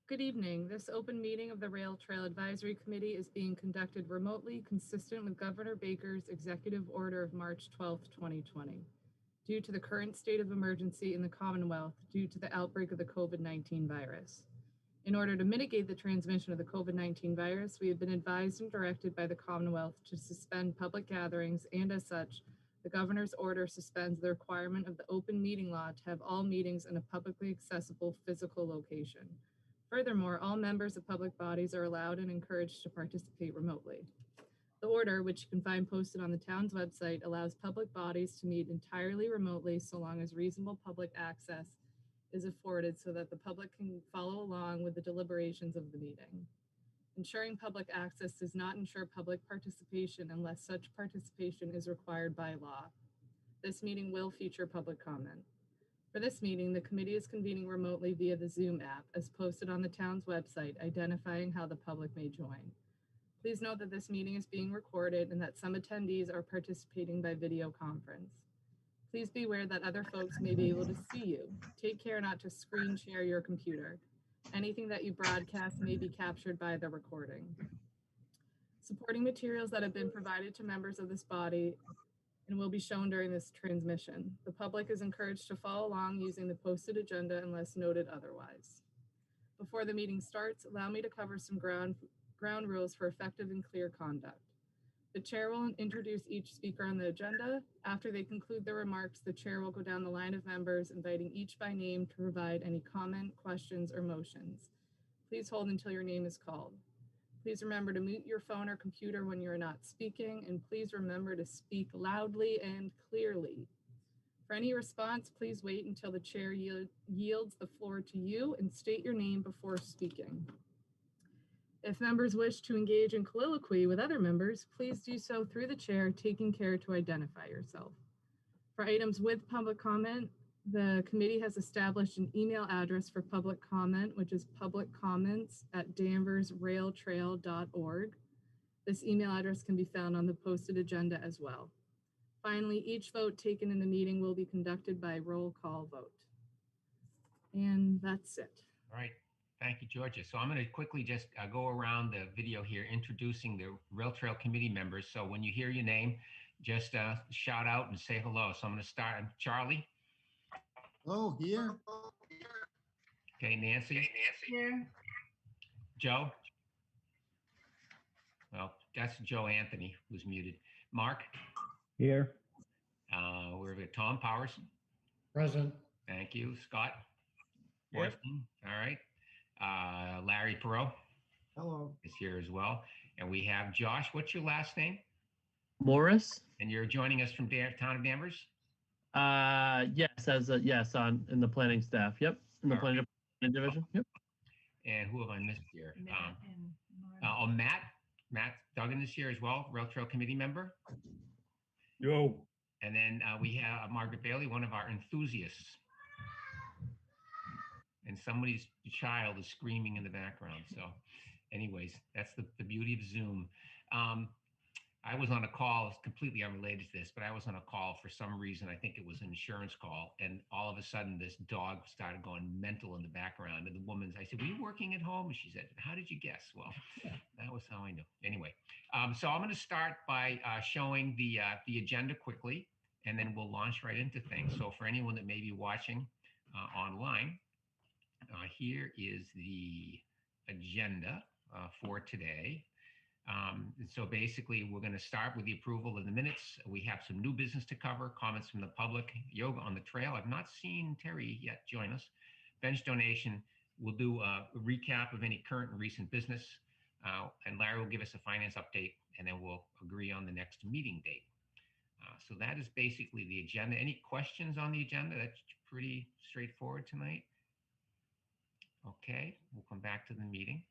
Good evening. This open meeting of the Rail Trail Advisory Committee is being conducted remotely, consistent with Governor Baker's executive order of March 12, 2020, due to the current state of emergency in the Commonwealth due to the outbreak of the COVID-19 virus. In order to mitigate the transmission of the COVID-19 virus, we have been advised and directed by the Commonwealth to suspend public gatherings, and as such, the governor's order suspends the requirement of the open meeting law to have all meetings in a publicly accessible physical location. Furthermore, all members of public bodies are allowed and encouraged to participate remotely. The order, which you can find posted on the town's website, allows public bodies to meet entirely remotely so long as reasonable public access is afforded so that the public can follow along with the deliberations of the meeting. Ensuring public access does not ensure public participation unless such participation is required by law. This meeting will feature public comment. For this meeting, the committee is convening remotely via the Zoom app as posted on the town's website, identifying how the public may join. Please note that this meeting is being recorded and that some attendees are participating by video conference. Please be aware that other folks may be able to see you. Take care not to screen share your computer. Anything that you broadcast may be captured by the recording. Supporting materials that have been provided to members of this body and will be shown during this transmission. The public is encouraged to follow along using the posted agenda unless noted otherwise. Before the meeting starts, allow me to cover some ground rules for effective and clear conduct. The chair will introduce each speaker on the agenda. After they conclude their remarks, the chair will go down the line of members, inviting each by name to provide any comment, questions, or motions. Please hold until your name is called. Please remember to mute your phone or computer when you're not speaking, and please remember to speak loudly and clearly. For any response, please wait until the chair yields the floor to you and state your name before speaking. If members wish to engage in colloquy with other members, please do so through the chair, taking care to identify yourself. For items with public comment, the committee has established an email address for public comment, which is publiccomments@danversrailtrail.org. This email address can be found on the posted agenda as well. Finally, each vote taken in the meeting will be conducted by roll call vote. And that's it. All right. Thank you, Georgia. So I'm going to quickly just go around the video here, introducing the Rail Trail Committee members. So when you hear your name, just shout out and say hello. So I'm going to start. Charlie. Hello, here. Okay, Nancy. Here. Joe. Well, that's Joe Anthony, who's muted. Mark. Here. We're with Tom Powers. Present. Thank you. Scott. Yep. All right. Larry Perot Hello. is here as well. And we have Josh. What's your last name? Morris. And you're joining us from town of Danvers? Yes, in the planning staff. Yep, in the planning division. Yep. And who have I missed here? Matt Matt Duggan is here as well, Rail Trail Committee member. Yo. And then we have Margaret Bailey, one of our enthusiasts. And somebody's child is screaming in the background. So anyways, that's the beauty of Zoom. I was on a call, it's completely unrelated to this, but I was on a call for some reason. I think it was an insurance call. And all of a sudden this dog started going mental in the background. And the woman, I said, were you working at home? And she said, how did you guess? Well, that was how I knew. Anyway, so I'm going to start by showing the agenda quickly, and then we'll launch right into things. So for anyone that may be watching online, here is the agenda for today. So basically, we're going to start with the approval of the minutes. We have some new business to cover, comments from the public, yoga on the trail. I've not seen Terry yet join us. Bench donation. We'll do a recap of any current and recent business. And Larry will give us a finance update, and then we'll agree on the next meeting date. So that is basically the agenda. Any questions on the agenda? That's pretty straightforward tonight. Okay, we'll come back to the meeting.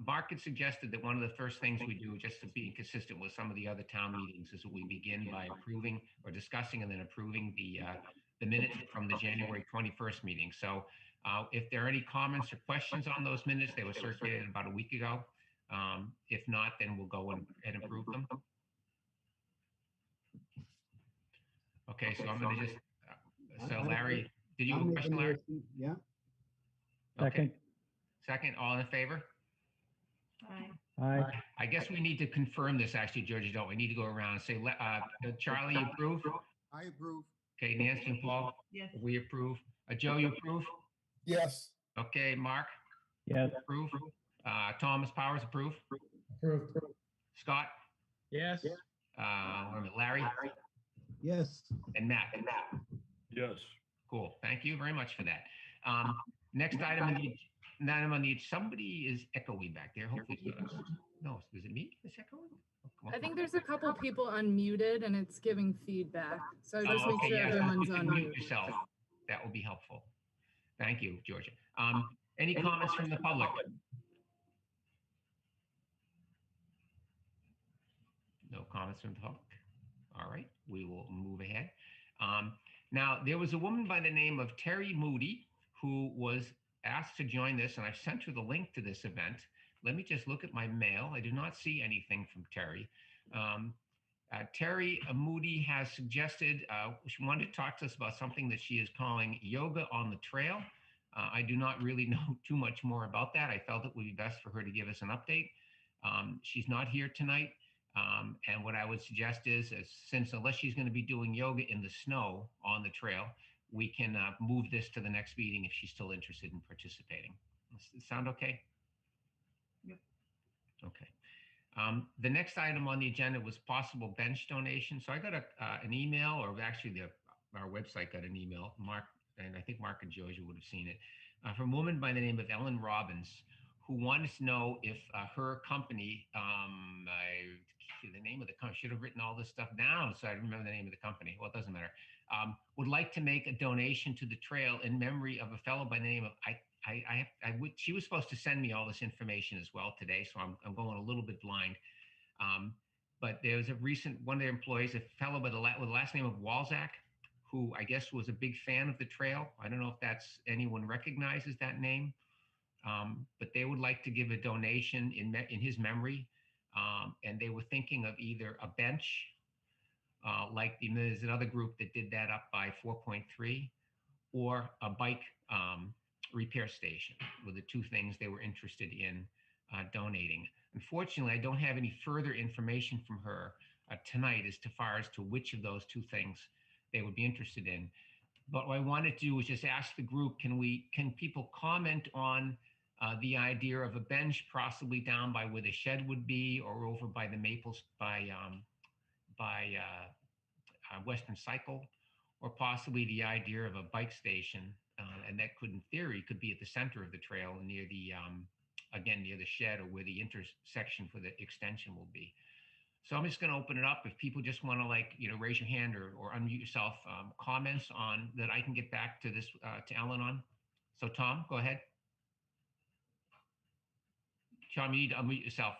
Mark had suggested that one of the first things we do, just to be consistent with some of the other town meetings, is that we begin by approving or discussing and then approving the minutes from the January 21st meeting. So if there are any comments or questions on those minutes, they were circulated about a week ago. If not, then we'll go and approve them. Okay, so I'm going to just, so Larry, Did you have I'll a make question, Larry? motion. Yeah. Okay. Second, all in favor? Aye. I guess we need to confirm this actually, Georgia, don't we? Need to go around and say, Charlie, you approve? I approve. Okay, Nancy and Paul? Yes. We approve. Joe, you approve? Yes. Okay, Mark? Yes. Approve. Thomas Powers, approve. Approved. Scott? Yes. Wait a minute, Larry? Yes. And Matt? Yes. Cool. Thank you very much for that. Next item on the somebody is echoing back there. Hopefully, it's not us. No, is it me? It's echoing? Oh, come on. I think there's a couple people unmuted and it's giving feedback. So just make Okay, sure yeah, so everyone's you can on mute mute. yourself. That will be helpful. Thank you, Georgia. Any comments from the public? No comments from the public. All right, we will move ahead. Now, there was a woman by the name of Terry Moody who was asked to join this, and I've sent her the link to this event. Let me just look at my mail. I do not see anything from Terry. Terry Moody has suggested she wanted to talk to us about something that she is calling yoga on the trail. I do not really know too much more about that. I felt it would be best for her to give us an update. She's not here tonight. And what I would suggest is since unless she's going to be doing yoga in the snow on the trail, we can move this to the next meeting if she's still interested in participating. Does it sound okay? Yep. Okay. The next item on the agenda was possible bench donation. So I got an email, or actually our website got an email, Mark, and I think Mark and Georgia would have seen it, from a woman by the name of Ellen Robbins, who wanted to know if her company, the name of the company, should have written all this stuff down so I remember the name of the company. Well, it doesn't matter. Would like to make a donation to the trail in memory of a fellow by the name of, she was supposed to send me all this information as well today, so I'm going a little bit blind. But there was one of their employees, a fellow with the last name of Walzak, who I guess was a big fan of the trail. I don't know if anyone recognizes that name. But they would like to give a donation in his memory. And they were thinking of either a bench, there's another group that did that up by 4.3, or a bike repair station were the two things they were interested in donating. Unfortunately, I don't have any further information from her tonight as far as to which of those two things they would be interested in. But what I wanted to do was just ask the group, can people comment on the idea of a bench possibly down by where the shed would be, or over by the Maples by Western Cycle, or possibly the idea of a bike station, and that could, in theory, could be at the center of the trail near the again near the shed or where the intersection for the extension will be. So I'm just going to open it up. If people just want to raise your hand or unmute yourself, comments on that, I can get back to this to Ellen on. So Tom, go ahead. Tom, you need to unmute yourself.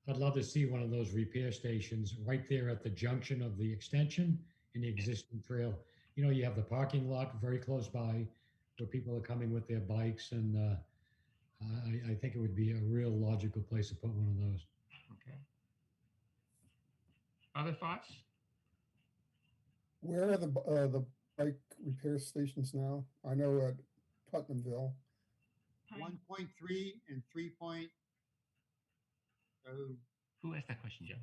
I'd love to see one of those repair stations right there at the junction of the extension and the existing trail. You know, you have the parking lot very close by where people are coming with their bikes, and I think it would be a real logical place to put one of those. Okay. Other thoughts? Where are the bike repair stations now? I know at Putnamville. 1.3 and 3. Who asked that question, Joe?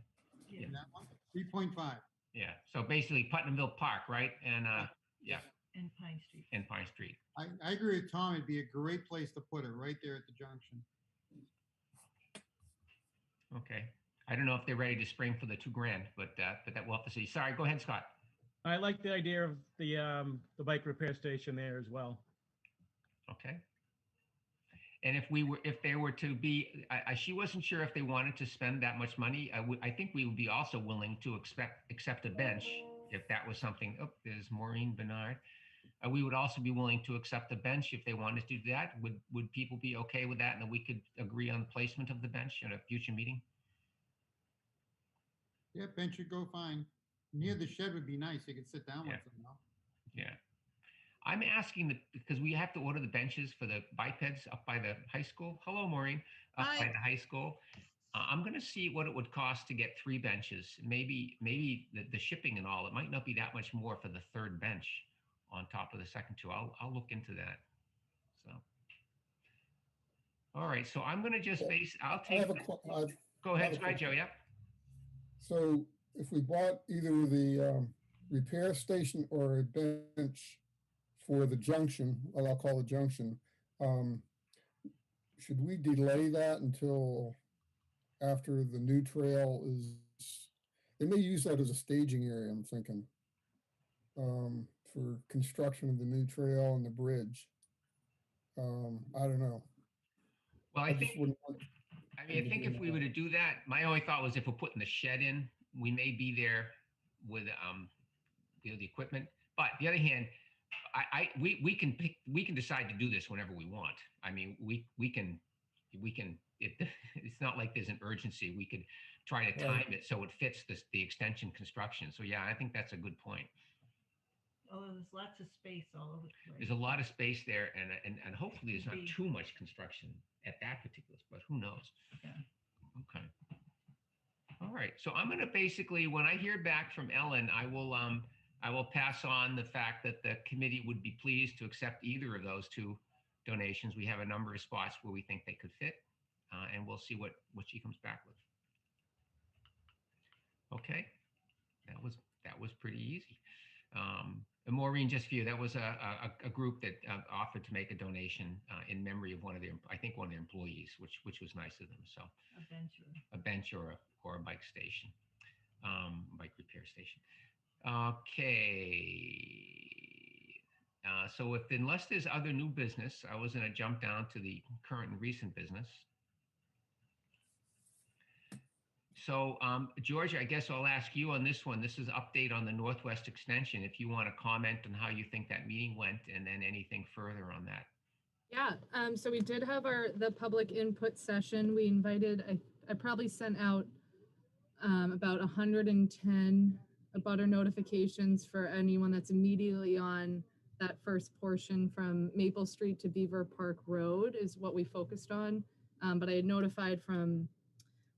Yeah. That one? 3.5. Yeah. So basically Putnamville Park, right? And yeah, And Pine Street. and Pine Street. I agree with Tom. It'd be a great place to put it, right there at the junction. Okay. I don't know if they're ready to spring for the $2,000, but that we'll have to see. Sorry, go ahead, Scott. I like the idea of the bike repair station there as well. Okay. And if they were to be, she wasn't sure if they wanted to spend that much money. I think we would be also willing to accept a bench if that was something. Oh, there's Maureen Bernard. We would also be willing to accept a bench if they wanted to do that. Would people be okay with that, and then we could agree on the placement of the bench at a future meeting? Yeah, bench would go fine. Near the shed would be nice. You could sit down Yeah. once in a while. Yeah. I'm asking because we have to order the benches for the bipeds up by the high school. Hello, Maureen, up by Hi. the high school. I'm going to see what it would cost to get 3 benches. Maybe the shipping and all, it might not be that much more for the 3rd bench on top of the second 2. I'll look into that. So, all right. So I'm going to just I'll I take, have a, go ahead, another Joe. Yep. So if we bought either the repair station or a bench for the junction, what I'll call the junction, should we delay that until after the new trail is, they may use that as a staging area, I'm thinking, for construction of the new trail and the bridge. I don't know. Well, I just wouldn't want. I mean, I think if we were to do that, my only thought was if we're putting the shed in, we may be there with the equipment. But the other hand, we can decide to do this whenever we want. I mean, we can it's not like there's an urgency. We could try to time it so it fits the extension construction. So yeah, I think that's a good point. Although there's lots of space all over the place. There's a lot of space there, and hopefully there's not too much construction at that particular spot. Who knows? Yeah. Okay. All right. So I'm going to basically, when I hear back from Ellen, I will pass on the fact that the committee would be pleased to accept either of those 2 donations. We have a number of spots where we think they could fit, and we'll see what she comes back with. Okay. That was pretty easy. And Maureen, just for you, that was a group that offered to make a donation in memory of one of their employees, which was nice of them. So a bench or a bike station, bike repair station. Okay. So unless there's other new business, I was going to jump down to the current and recent business. So, George, I guess I'll ask you on this one. This is update on the Northwest Extension. If you want to comment on how you think that meeting went, and then anything further on that. Yeah, so we did have the public input session. We invited, I probably sent out about 110 abutter notifications for anyone that's immediately on that first portion from Maple Street to Beaver Park Road is what we focused on. But I had notified from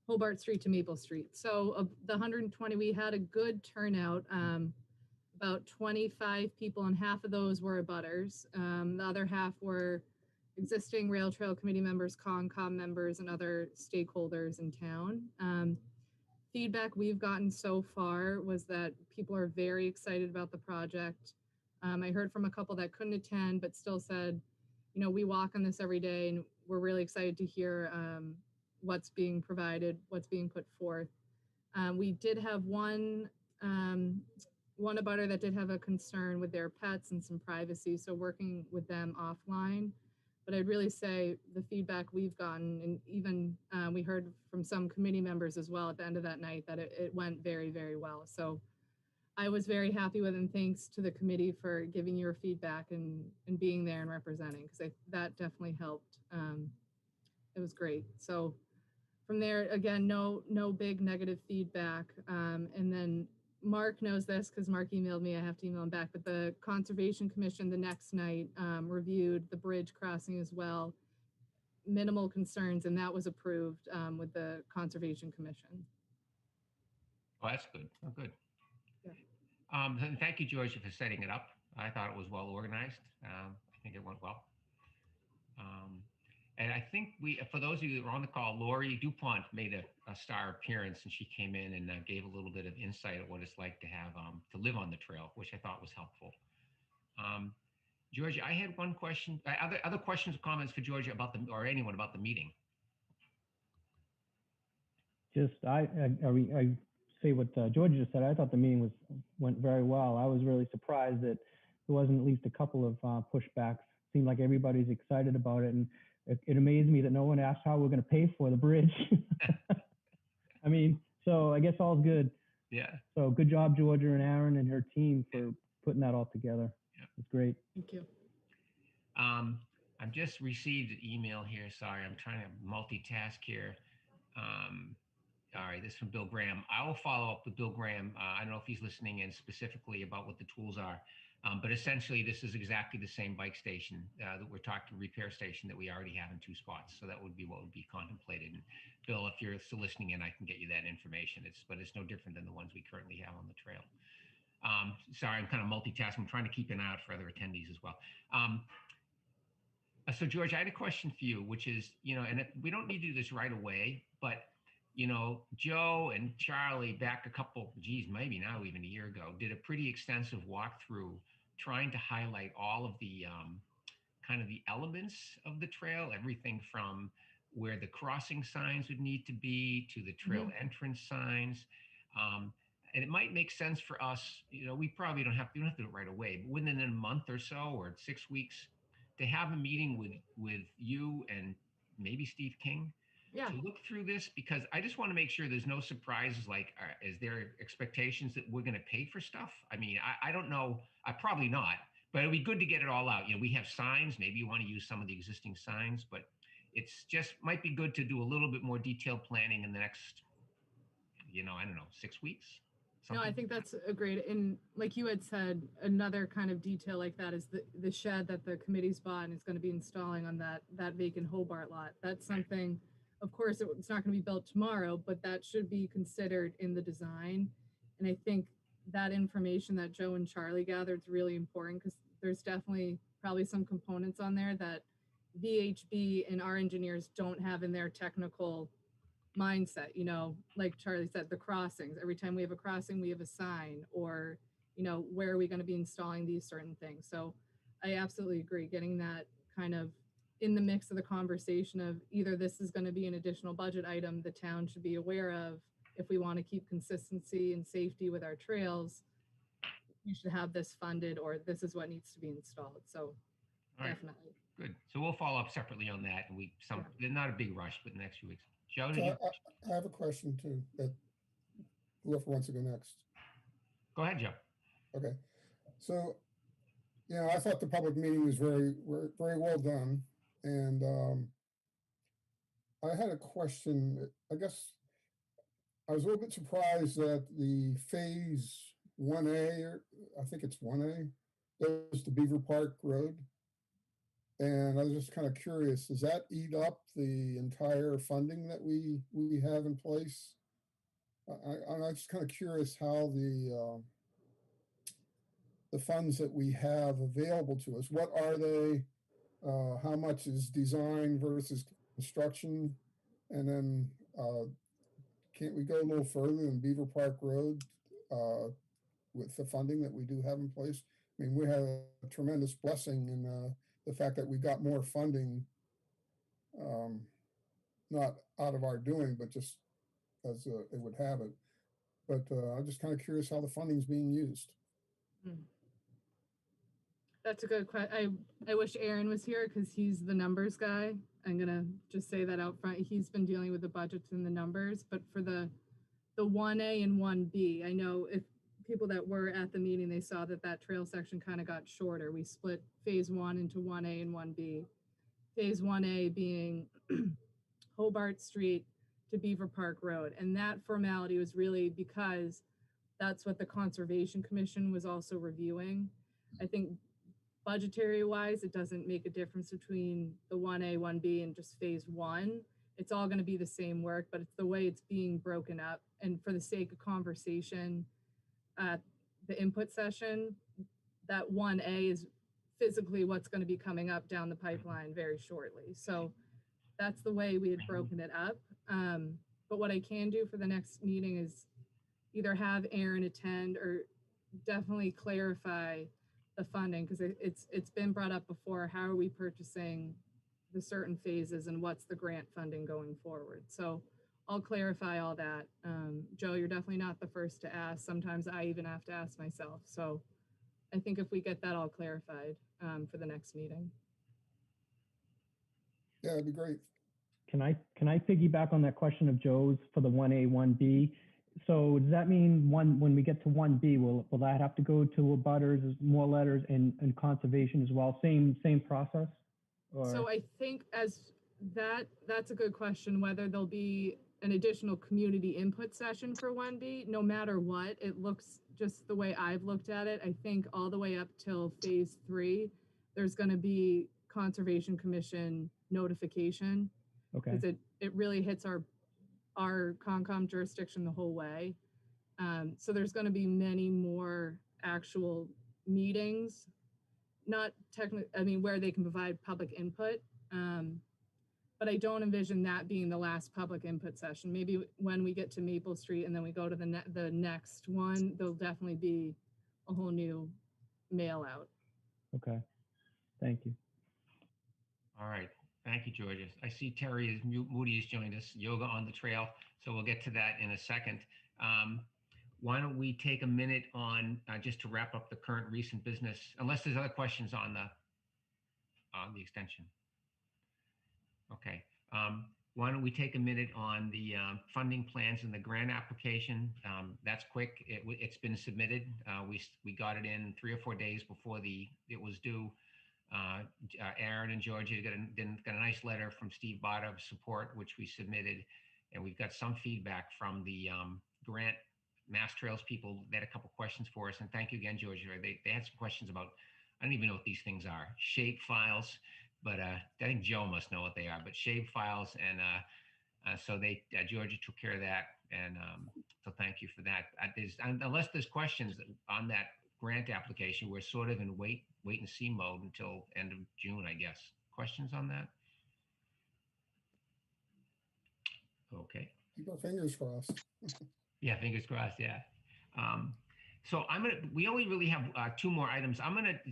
Hobart Street to Maple Street. So of the 120, we had a good turnout. About 25 people, and half of those were abutters. The other half were existing Rail Trail Committee members, Concom members, and other stakeholders in town. Feedback we've gotten so far was that people are very excited about the project. I heard from a couple that couldn't attend, but still said, you know, we walk on this every day, and we're really excited to hear what's being provided, what's being put forth. We did have one abutter that did have a concern with their pets and some privacy, so working with them offline. But I'd really say the feedback we've gotten, and even we heard from some committee members as well at the end of that night, that it went very, very well. So I was very happy with it, and thanks to the committee for giving your feedback and being there and representing, because that definitely helped. It was great. So from there, again, no big negative feedback. And then Mark knows this because Mark emailed me. I have to email him back. But the Conservation Commission the next night reviewed the bridge crossing as well. Minimal concerns, and that was approved with the Conservation Commission. Oh, that's good. Oh, good. Yeah. And thank you, Georgia, for setting it up. I thought it was well organized. I think it went well. And I think for those of you that were on the call, Lori DuPont made a star appearance, and she came in and gave a little bit of insight of what it's like to have to live on the trail, which I thought was helpful. Georgia, I had one question. Other questions or comments for Georgia or anyone about the meeting? Just I say what Georgia just said. I thought the meeting went very well. I was really surprised that there wasn't at least a couple of pushbacks. Seemed like everybody's excited about it, and it amazed me that no one asked how we're going to pay for the bridge. I mean, so I guess all's good. Yeah. So good job, Georgia and Aaron and her team for putting that all together. Yeah. It's great. Thank you. I've just received an email here. Sorry, I'm trying to multitask here. All right, this is from Bill Graham. I will follow up with Bill Graham. I don't know if he's listening in specifically about what the tools are. But essentially, this is exactly the same bike station that we're talking repair station that we already have in 2 spots. So that would be what would be contemplated. And Bill, if you're still listening in, I can get you that information. But it's no different than the ones we currently have on the trail. Sorry, I'm kind of multitasking. I'm trying to keep an eye out for other attendees as well. So George, I had a question for you, which is, we don't need to do this right away, but Joe and Charlie back maybe now even a year ago, did a pretty extensive walkthrough trying to highlight all of the kind of the elements of the trail, everything from where the crossing signs would need to be to the trail entrance signs. And it might make sense for us, we probably don't have to do it right away, but within a month or so, or 6 weeks, to have a meeting with you and maybe Steve King to look through this, because I just want to make sure there's no surprises. Like, is there expectations that we're going to pay for stuff? I mean, I don't know. Probably not, but it'd be good to get it all out. We have signs. Maybe you want to use some of the existing signs, but it's just might be good to do a little bit more detailed planning in the next, I don't know, 6 weeks. No, I think that's a great, and like you had said, another kind of detail like that is the shed that the committee's bought and is going to be installing on that vacant Hobart lot. That's something, of course, it's not going to be built tomorrow, but that should be considered in the design. And I think that information that Joe and Charlie gathered is really important, because there's definitely probably some components on there that VHB and our engineers don't have in their technical mindset, like Charlie said, the crossings. Every time we have a crossing, we have a sign, or, where are we going to be installing these certain things? So I absolutely agree. Getting that kind of in the mix of the conversation of either this is going to be an additional budget item the town should be aware of if we want to keep consistency and safety with our trails, you should have this funded, or this is what needs to be installed. So definitely. Good. So we'll follow up separately on that. And they're not a big rush, but in the next few weeks. Joe, I have a question too, that whoever wants to go next. Go ahead, Joe. Okay. So, I thought the public meeting was very, very well done. And I had a question. I guess I was a little bit surprised that the phase 1A, or I think it's 1A, goes to Beaver Park Road. And I was just kind of curious, does that eat up the entire funding that we have in place? I'm just kind of curious how the funds that we have available to us, what are they? How much is design versus construction? And then can't we go a little further than Beaver Park Road with the funding that we do have in place? I mean, we have a tremendous blessing in the fact that we got more funding, not out of our doing, but just as it would have it. But I'm just kind of curious how the funding's being used. That's a good question. I wish Aaron was here, because he's the numbers guy. I'm gonna just say that out front. He's been dealing with the budgets and the numbers. But for the 1A and 1B, I know if people that were at the meeting, they saw that trail section kind of got shorter. We split phase 1 into 1A and 1B. Phase 1A being Hobart Street to Beaver Park Road. And that formality was really because that's what the Conservation Commission was also reviewing. I think budgetary wise, it doesn't make a difference between the 1A, 1B, and just phase 1. It's all going to be the same work, but it's the way it's being broken up. And for the sake of conversation, at the input session, that 1A is physically what's going to be coming up down the pipeline very shortly. So that's the way we had broken it up. But what I can do for the next meeting is either have Aaron attend or definitely clarify the funding, because it's been brought up before. How are we purchasing the certain phases, and what's the grant funding going forward? So I'll clarify all that. Joe, you're definitely not the first to ask. Sometimes I even have to ask myself. So I think if we get that all clarified for the next meeting. Yeah, that'd be great. Can I piggyback on that question of Joe's for the 1A, 1B? So does that mean when we get to 1B, will that have to go to abutters, more letters, and conservation as well? Same process? Or? So I think that's a good question, whether there'll be an additional community input session for 1B. No matter what, it looks just the way I've looked at it, I think all the way up till phase 3, there's going to be Conservation Commission notification Okay. because it really hits our Concom jurisdiction the whole way. So there's going to be many more actual meetings, not technically, I mean, where they can provide public input. But I don't envision that being the last public input session. Maybe when we get to Maple Street and then we go to the next one, there'll definitely be a whole new mail out. Okay. Thank you. All right. Thank you, Georgia. I see Terry Moody has joined us, Yoga on the Trail. So we'll get to that in a second. Why don't we take a minute on just to wrap up the current recent business, unless there's other questions on the extension. Okay. Why don't we take a minute on the funding plans and the grant application? That's quick. It's been submitted. We got it in 3 or 4 days before it was due. Aaron and Georgia got a nice letter from Steve Botta of support, which we submitted, and we've got some feedback from the grant Mass Trails people. They had a couple questions for us, and thank you again, Georgia. They had some questions about, I don't even know what these things are, shape files, but I think Joe must know what they are, but shape files, and so Georgia took care of that, and so thank you for that. Unless there's questions on that grant application, we're sort of in wait and see mode until end of June, I guess. Questions on that? Okay. Keep our fingers crossed. Yeah, fingers crossed. Yeah. So we only really have 2 more items.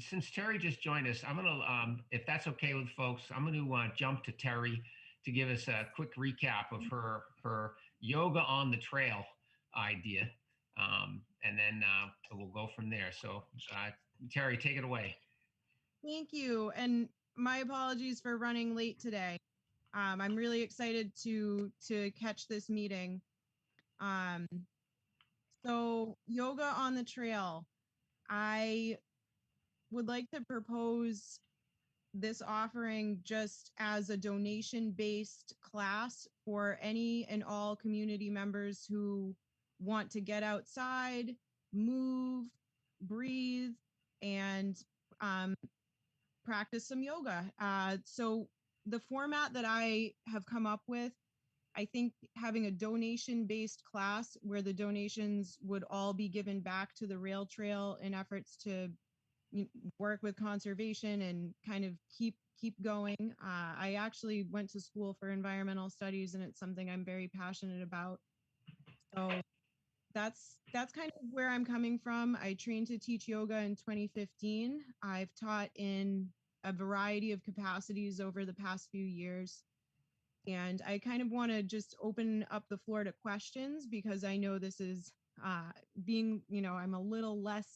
Since Terry just joined us, if that's okay with folks, I'm going to jump to Terry to give us a quick recap of her yoga on the trail idea. And then we'll go from there. So Terry, take it away. Thank you. And my apologies for running late today. I'm really excited to catch this meeting. So yoga on the trail. I would like to propose this offering just as a donation-based class for any and all community members who want to get outside, move, breathe, and practice some yoga. So the format that I have come up with, I think having a donation-based class where the donations would all be given back to the rail trail in efforts to work with conservation and kind of keep going. I actually went to school for environmental studies, and it's something I'm very passionate about. So that's kind of where I'm coming from. I trained to teach yoga in 2015. I've taught in a variety of capacities over the past few years. And I kind of want to just open up the floor to questions because I know this is I'm a little less,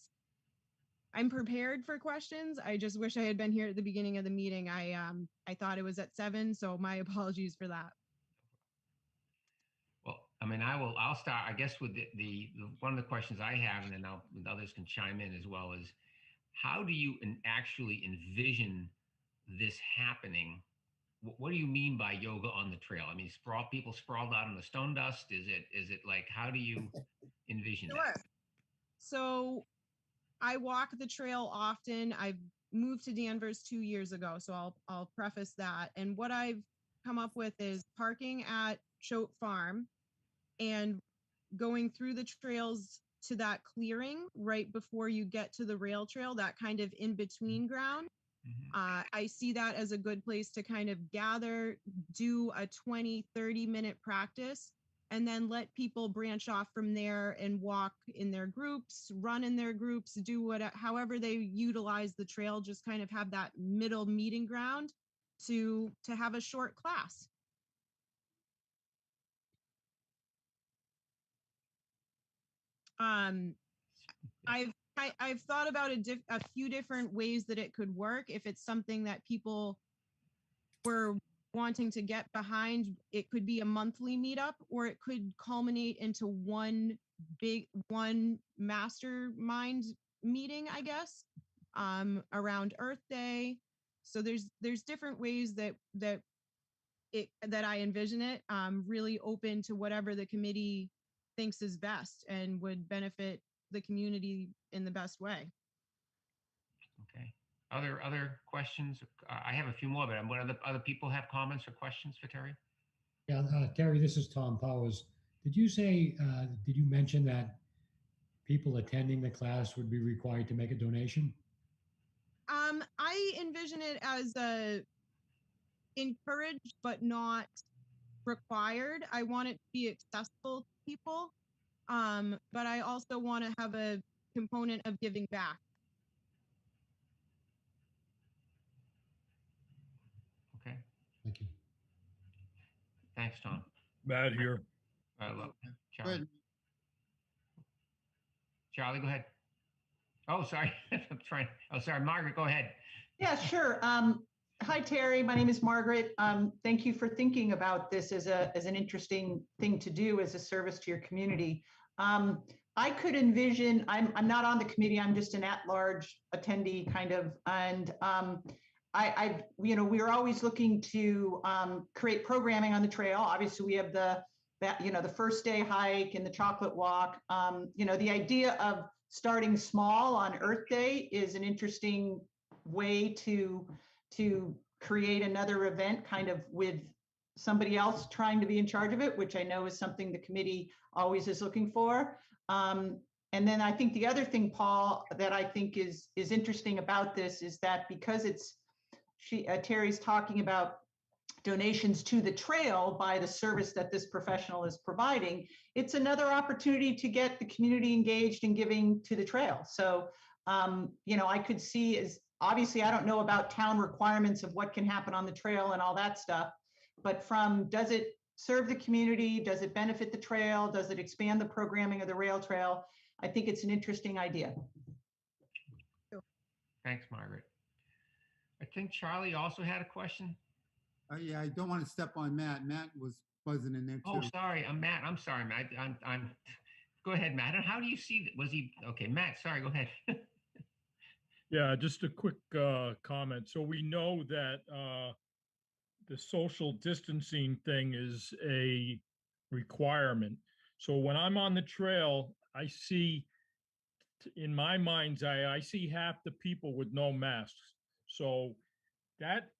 I'm prepared for questions. I just wish I had been here at the beginning of the meeting. I thought it was at 7, so my apologies for that. Well, I mean, I'll start, I guess, with the one of the questions I have, and then others can chime in as well, is how do you actually envision this happening? What do you mean by yoga on the trail? I mean, people sprawled out in the stone dust? Is it like, how do you envision that? So I walk the trail often. I've moved to Danvers 2 years ago, so I'll preface that. And what I've come up with is parking at Choate Farm and going through the trails to that clearing right before you get to the rail trail, that kind of in between ground. I see that as a good place to kind of gather, do a 20-30 minute practice, and then let people branch off from there and walk in their groups, run in their groups, do however they utilize the trail, just kind of have that middle meeting ground to have a short class. I've thought about a few different ways that it could work. If it's something that people were wanting to get behind, it could be a monthly meetup, or it could culminate into one mastermind meeting, I guess, around Earth Day. So there's different ways that I envision it. Really open to whatever the committee thinks is best and would benefit the community in the best way. Okay. Other questions? I have a few more, but what other people have comments or questions for Terry? Yeah, Terry, this is Tom Powers. Did you mention that people attending the class would be required to make a donation? I envision it as encouraged but not required. I want it to be accessible to people, but I also want to have a component of giving back. Okay. Thank you. Thanks, Tom. Matt here. Charlie. Good. Charlie, go ahead. Oh, sorry. I'm trying. Oh, sorry. Margaret, go ahead. Yeah, sure. Hi, Terry. My name is Margaret. Thank you for thinking about this as an interesting thing to do as a service to your community. I could envision, I'm not on the committee, I'm just an at-large attendee kind of, and we're always looking to create programming on the trail. Obviously, we have the first day hike and the chocolate walk. The idea of starting small on Earth Day is an interesting way to create another event kind of with somebody else trying to be in charge of it, which I know is something the committee always is looking for. And then I think the other thing, Paul, that I think is interesting about this is that because Terry's talking about donations to the trail by the service that this professional is providing, it's another opportunity to get the community engaged in giving to the trail. So, I could see as, obviously, I don't know about town requirements of what can happen on the trail and all that stuff, but does it serve the community? Does it benefit the trail? Does it expand the programming of the rail trail? I think it's an interesting idea. Thanks, Margaret. I think Charlie also had a question. Yeah, I don't want to step on Matt. Matt was buzzing in there too. Oh, sorry. I'm Matt. I'm sorry, Matt. I'm go ahead, Matt. And how do you see that? Was he okay? Matt, sorry, go ahead. Yeah, just a quick comment. So we know that the social distancing thing is a requirement. So when I'm on the trail, I see, in my mind's eye, I see half the people with no masks. So that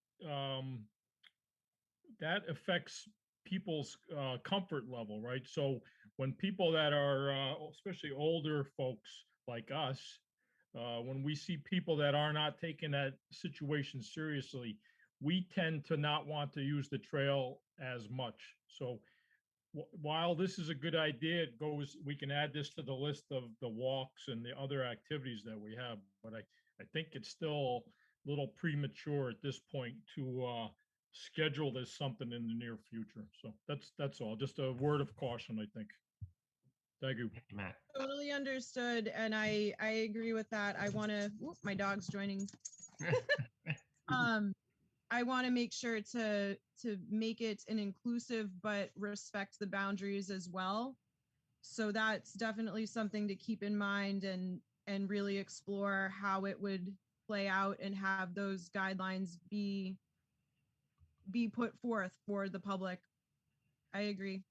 that affects people's comfort level, right? So when people that are, especially older folks like us, when we see people that are not taking that situation seriously, we tend to not want to use the trail as much. So while this is a good idea, we can add this to the list of the walks and the other activities that we have. But I think it's still a little premature at this point to schedule this something in the near future. So that's all. Just a word of caution, I think. Thank you, Matt. Totally understood, and I agree with that. I want to. My dog's joining. I want to make sure to make it an inclusive but respect the boundaries as well. So that's definitely something to keep in mind and really explore how it would play out and have those guidelines be put forth for the public. I agree.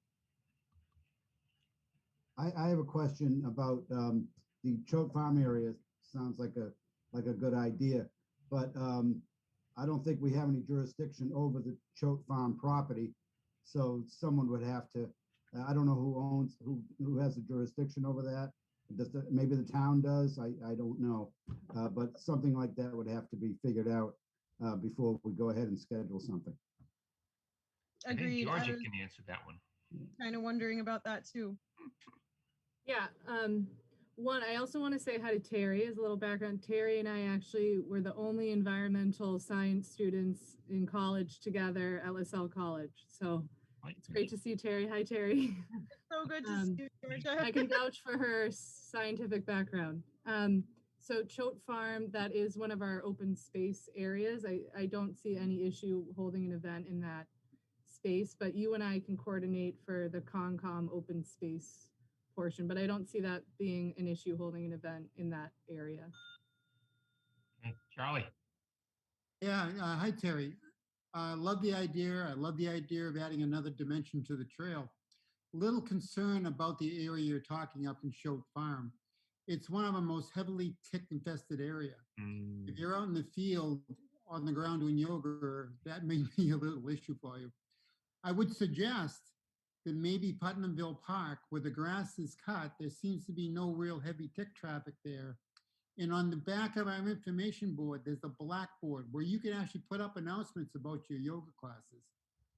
I have a question about the Choate Farm area. Sounds like a good idea, but I don't think we have any jurisdiction over the Choate Farm property. So someone would have to. I don't know who has the jurisdiction over that. Maybe the town does. I don't know, but something like that would have to be figured out before we go ahead and schedule something. Agreed. I think Georgia can answer that one. Kind of wondering about that too. Yeah. One, I also want to say hi to Terry as a little background. Terry and I actually were the only environmental science students in college together at LaSalle College. So it's great to see Terry. Hi, Terry. So good to see you, Georgia. I can vouch for her scientific background. So Choate Farm, that is one of our open space areas. I don't see any issue holding an event in that space, but you and I can coordinate for the Concom open space portion, but I don't see that being an issue holding an event in that area. Okay. Charlie. Yeah, hi, Terry. I love the idea. I love the idea of adding another dimension to the trail. Little concern about the area you're talking up in Choate Farm. it's one of the most heavily tick infested area. Mm, If you're out in the field on the ground doing yoga, that may be a little issue for you. I would suggest that maybe Putnamville Park, where the grass is cut, there seems to be no real heavy tick traffic there. And on the back of our information board, there's a blackboard where you can actually put up announcements about your yoga classes.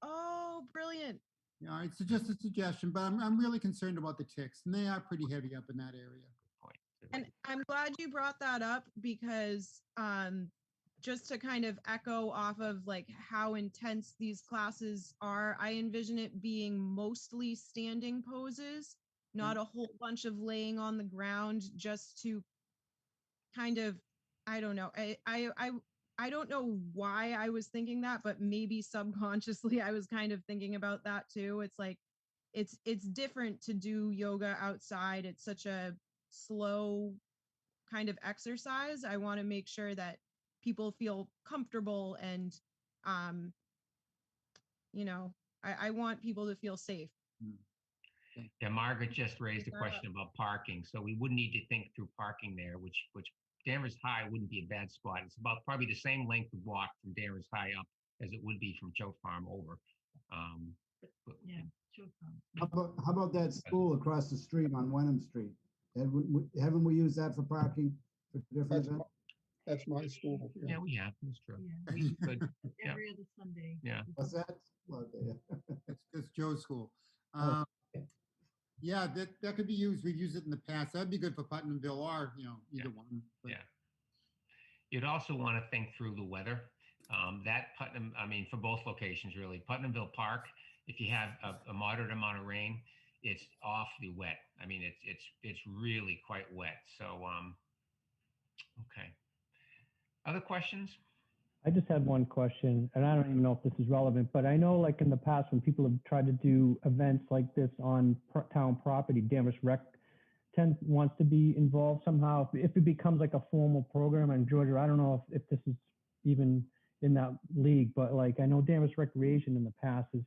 Oh, brilliant. Yeah, it's just a suggestion, but I'm really concerned about the ticks, and they are pretty heavy up in that area. point. And I'm glad you brought that up because just to kind of echo off of like how intense these classes are, I envision it being mostly standing poses, not a whole bunch of laying on the ground just to kind of, I don't know. I don't know why I was thinking that, but maybe subconsciously I was kind of thinking about that too. It's like it's different to do yoga outside. It's such a slow kind of exercise. I want to make sure that people feel comfortable and um I want people to feel safe. Yeah, Margaret just raised a question about parking, so we would need to think through parking there, which Danvers High wouldn't be a bad spot. It's about probably the same length of walk from Danvers High up as it would be from Choate Farm over. Yeah, sure. How about that school across the street on Wenham Street? Haven't we used that for parking for different events? That's my school. Yeah, we have. That's true. Yeah. We could, yeah, Every other Sunday. yeah. What's that? Well, yeah. It's Joe's school. Oh, Yeah, that could be used. We've used it in the past. That'd be good for Putnamville or, either Yeah. one. But Yeah. You'd also want to think through the weather. That Putnam, I mean, for both locations, really. Putnamville Park, if you have a moderate amount of rain, it's awfully wet. I mean, it's really quite wet. So, okay. Other questions? I just had one question, and I don't even know if this is relevant, but I know like in the past when people have tried to do events like this on town property, Danvers Rec wants to be involved somehow. If it becomes like a formal program, and Georgia, I don't know if this is even in that league, but like I know Danvers Recreation in the past has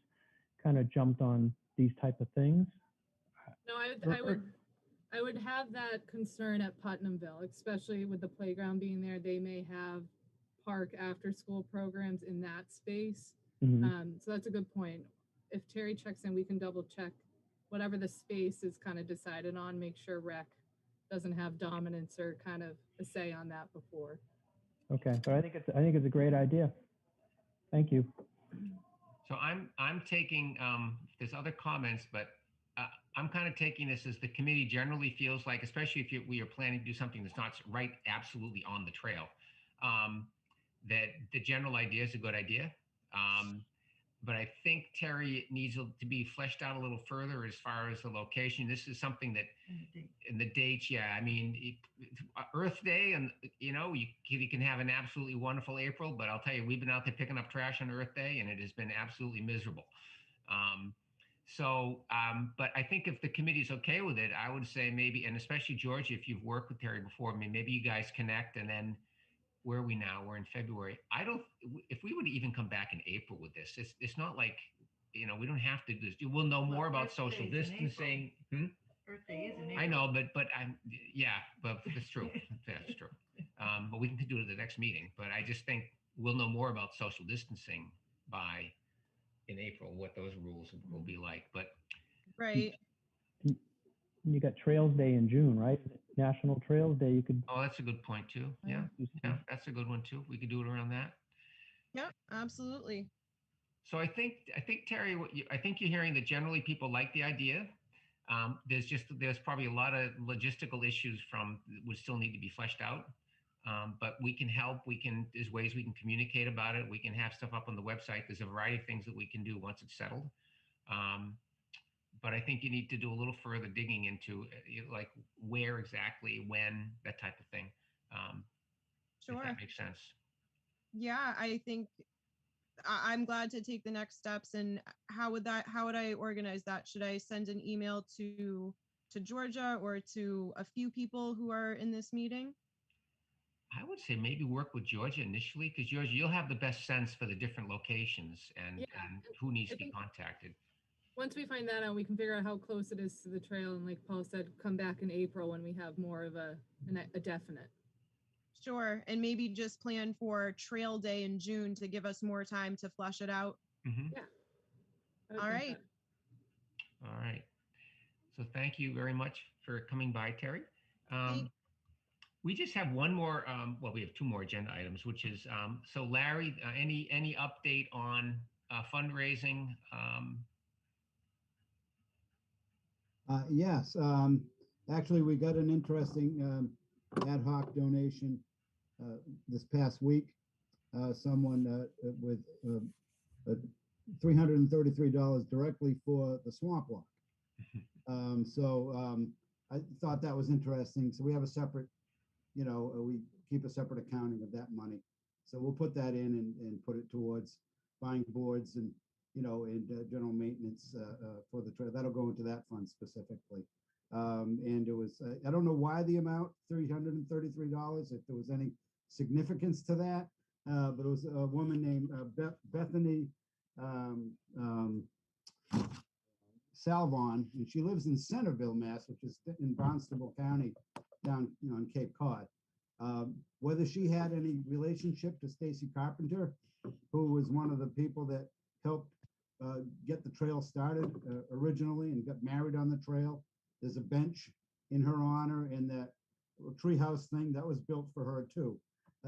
kind of jumped on these type of things. No, I would have that concern at Putnamville, especially with the playground being there. They may have park after school programs in that space. So that's a good point. If Terry checks in, we can double check whatever the space is kind of decided on, make sure rec doesn't have dominance or kind of a say on that before. Okay, but I think it's a great idea. Thank you. So I'm taking, there's other comments, but I'm kind of taking this as the committee generally feels like, especially if we are planning to do something that's not right absolutely on the trail, that the general idea is a good idea. But I think Terry needs to be fleshed out a little further as far as the location. This is something that in the dates, yeah, I mean, Earth Day, and you can have an absolutely wonderful April, but I'll tell you, we've been out there picking up trash on Earth Day, and it has been absolutely miserable. But I think if the committee's okay with it, I would say maybe, and especially Georgia, if you've worked with Terry before, I mean, maybe you guys connect, and then where are we now? We're in February. If we would even come back in April with this, it's not like, we don't have to do this. We'll know more about social distancing. Earth Day is in April. I know, but that's true. That's true. But we can do it at the next meeting. But I just think we'll know more about social distancing in April, what those rules will be like. But Right. You got Trails Day in June, right? National Trails Day. You could. Oh, that's a good point too. Yeah, that's a good one too. We could do it around that. Yep, absolutely. So I think Terry, I think you're hearing that generally people like the idea. There's probably a lot of logistical issues would still need to be fleshed out. But we can help. There's ways we can communicate about it. We can have stuff up on the website. There's a variety of things that we can do once it's settled. But I think you need to do a little further digging into like where exactly, when, that type of thing. Sure. If that makes sense. Yeah, I think I'm glad to take the next steps. And how would I organize that? Should I send an email to Georgia or to a few people who are in this meeting? I would say maybe work with Georgia initially, because Georgia, you'll have the best sense for the different locations and who needs to be contacted. Once we find that out, we can figure out how close it is to the trail, and like Paul said, come back in April when we have more of a definite. Sure, and maybe just plan for trail day in June to give us more time to flush it out. Mhm. Yeah. I would All think right. that. All right. So thank you very much for coming by, Terry. We just have one more, well, we have two more agenda items, which is, so Larry, any update on fundraising? Yes, actually, we got an interesting ad hoc donation this past week. Someone with $333 directly for the swamp walk. I thought that was interesting. So we have a separate, we keep a separate accounting of that money. So we'll put that in and put it towards buying boards and, and general maintenance for the trail. That'll go into that fund specifically. And it was, I don't know why the amount, $333, if there was any significance to that, but it was a woman named Bethany Salvon, and she lives in Centerville, Mass, which is in Barnstable County, down on Cape Cod. Whether she had any relationship to Stacy Carpenter, who was one of the people that helped get the trail started originally and got married on the trail. There's a bench in her honor, and that treehouse thing that was built for her too.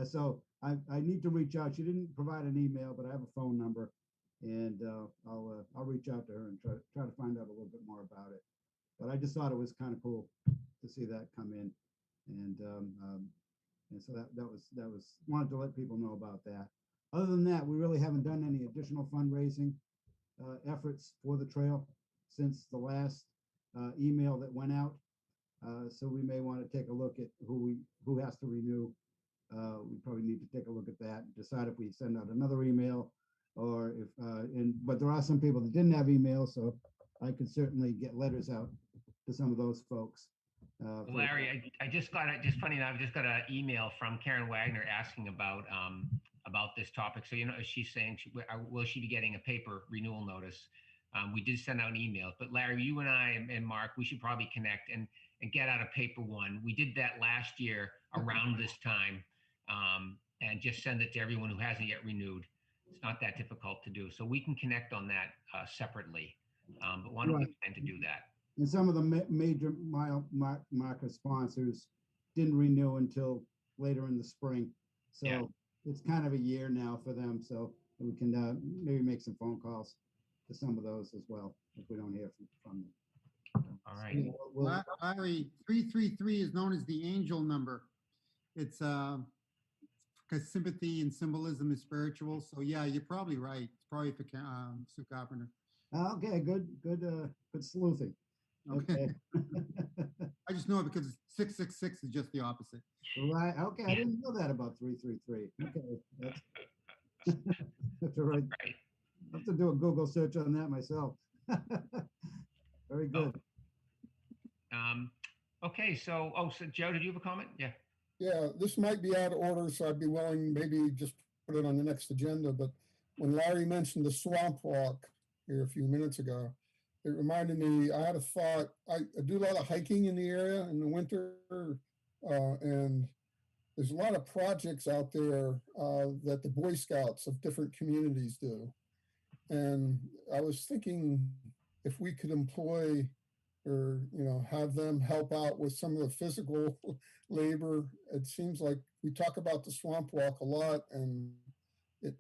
So I need to reach out. She didn't provide an email, but I have a phone number, and I'll reach out to her and try to find out a little bit more about it. But I just thought it was kind of cool to see that come in, and so that was wanted to let people know about that. Other than that, we really haven't done any additional fundraising efforts for the trail since the last email that went out. So we may want to take a look at who has to renew. We probably need to take a look at that and decide if we send out another email, or if but there are some people that didn't have emails, so I could certainly get letters out to some of those folks. Larry, I just got it. Just funny enough, I just got an email from Karen Wagner asking about this topic. So she's saying, will she be getting a paper renewal notice? We did send out an email, but Larry, you and I and Mark, we should probably connect and get out a paper one. We did that last year around this time, and just send it to everyone who hasn't yet renewed. It's not that difficult to do. So we can connect on that separately. But why don't we plan to do that? And some of the major market sponsors didn't renew until later in the spring. So it's kind of a year now for them. So we can maybe make some phone calls to some of those as well, if we don't hear from them. All right. Larry, 333 is known as the angel number. It's because sympathy and symbolism is spiritual. So yeah, you're probably right. It's probably for Sue Carpenter. Okay, good sleuthing. Okay. I just know it because 666 is just the opposite. Right. Okay. I didn't know that about 333. Okay. That's all right. I have to do a Google search on that myself. Very good. Okay. So Joe, did you have a comment? Yeah. Yeah, this might be out of order, so I'd be willing maybe just put it on the next agenda. But when Larry mentioned the swamp walk here a few minutes ago, it reminded me, I had a thought. I do a lot of hiking in the area in the winter, and there's a lot of projects out there that the Boy Scouts of different communities do. And I was thinking if we could employ or, have them help out with some of the physical labor. It seems like we talk about the swamp walk a lot, and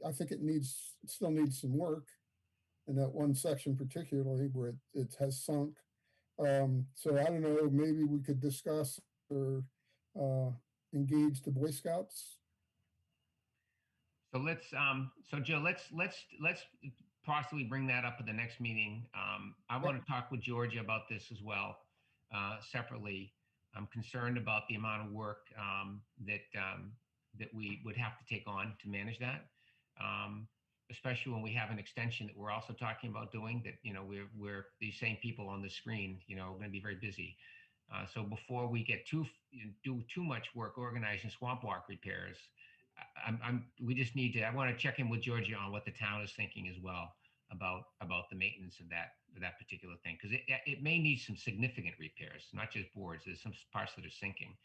I think it still needs some work in that one section particularly where it has sunk. So I don't know, maybe we could discuss or engage the Boy Scouts. So let's, so Joe, let's possibly bring that up at the next meeting. I want to talk with Georgia about this as well, separately. I'm concerned about the amount of work that we would have to take on to manage that, especially when we have an extension that we're also talking about doing. That we're these same people on the screen, going to be very busy. So before we get do too much work organizing swamp walk repairs, we just need to. I want to check in with Georgia on what the town is thinking as well. about the maintenance of that particular thing, because it may need some significant repairs, not just boards. There's some parts that are sinking.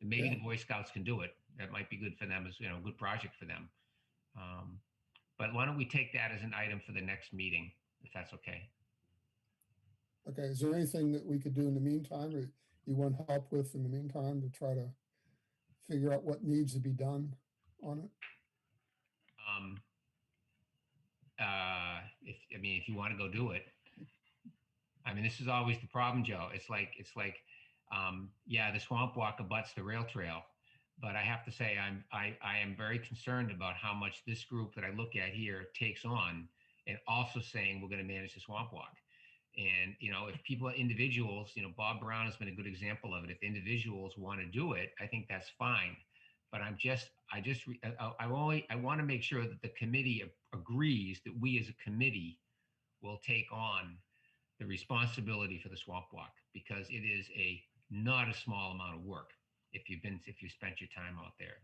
Maybe Yeah. the Boy Scouts can do it. That might be good for them, as a good project for them. But why don't we take that as an item for the next meeting, if that's okay? Okay, is there anything that we could do in the meantime, or you want help with in the meantime to try to figure out what needs to be done on it? If you want to go do it, this is always the problem, Joe. It's like, yeah, the swamp walk abuts the rail trail, but I have to say, I am very concerned about how much this group that I look at here takes on, and also saying we're going to manage the swamp walk. And, if people are individuals, Bob Brown has been a good example of it. If individuals want to do it, I think that's fine. But I want to make sure that the committee agrees that we as a committee will take on the responsibility for the swamp walk, because it is not a small amount of work if you've spent your time out there,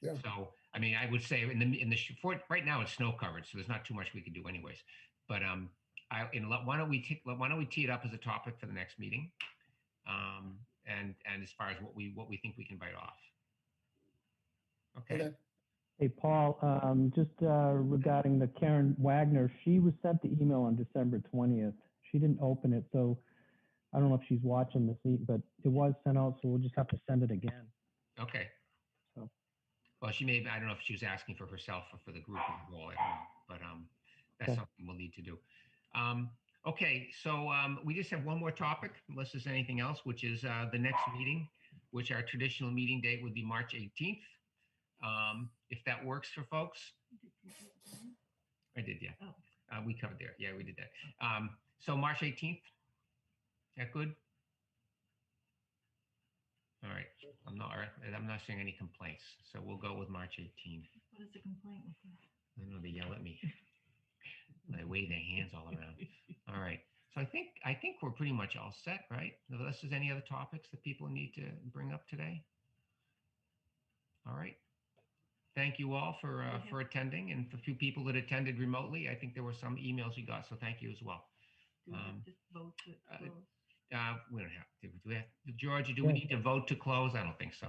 Yeah. So, I would say right now it's snow covered, so there's not too much we can do anyways. But why don't we tee it up as a topic for the next meeting? And as far as what we think we can bite off. Okay. Hey, Paul, just regarding the Karen Wagner, she was sent the email on December 20th. She didn't open it, so I don't know if she's watching this, but it was sent out, so we'll just have to send it again. Okay. So. Well, I don't know if she was asking for herself or for the group as well, I don't know, but that's something we'll need to do. Okay, so we just have one more topic, unless there's anything else, which is the next meeting, which our traditional meeting date would be March 18th. If that works for folks. I did, yeah. We covered there. Yeah, we did that. So March 18th. That good? All right. I'm not seeing any complaints, so we'll go with March 18th. What is the complaint with that? I know they yell at me. They wave their hands all around. All right. So I think we're pretty much all set, right? Unless there's any other topics that people need to bring up today. All right. Thank you all for attending, and for a few people that attended remotely. I think there were some emails you got, so thank you as well. Do we have to vote to close? We don't have to. Do we have, Georgia, do we need to vote to close? I don't think so.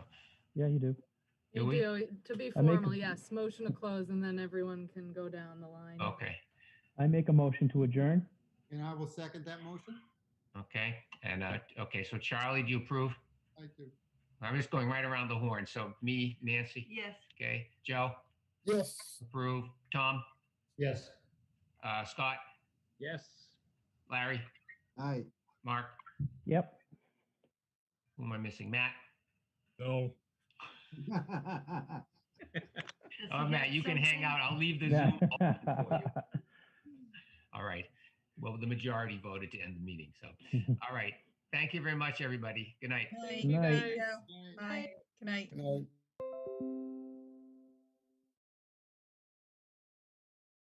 Yeah, you do. You do. To be formal, yes. Motion to close, and then everyone can go down the line. Okay. I make a motion to adjourn. And I will second that motion. Okay. And okay, so Charlie, do you approve? I do. I'm just going right around the horn. So me, Nancy? Yes. Okay. Joe? Yes. Approve. Tom? Yes. Scott? Yes. Larry? Aye. Mark? Yep. Who am I missing? Matt? No. Oh, Matt, you can hang out. I'll leave the Zoom open for you. All right. Well, the majority voted to end the meeting. So, all right. Thank you very much, everybody. Good night. Thank Good you night. guys. Bye. Good night. Good night.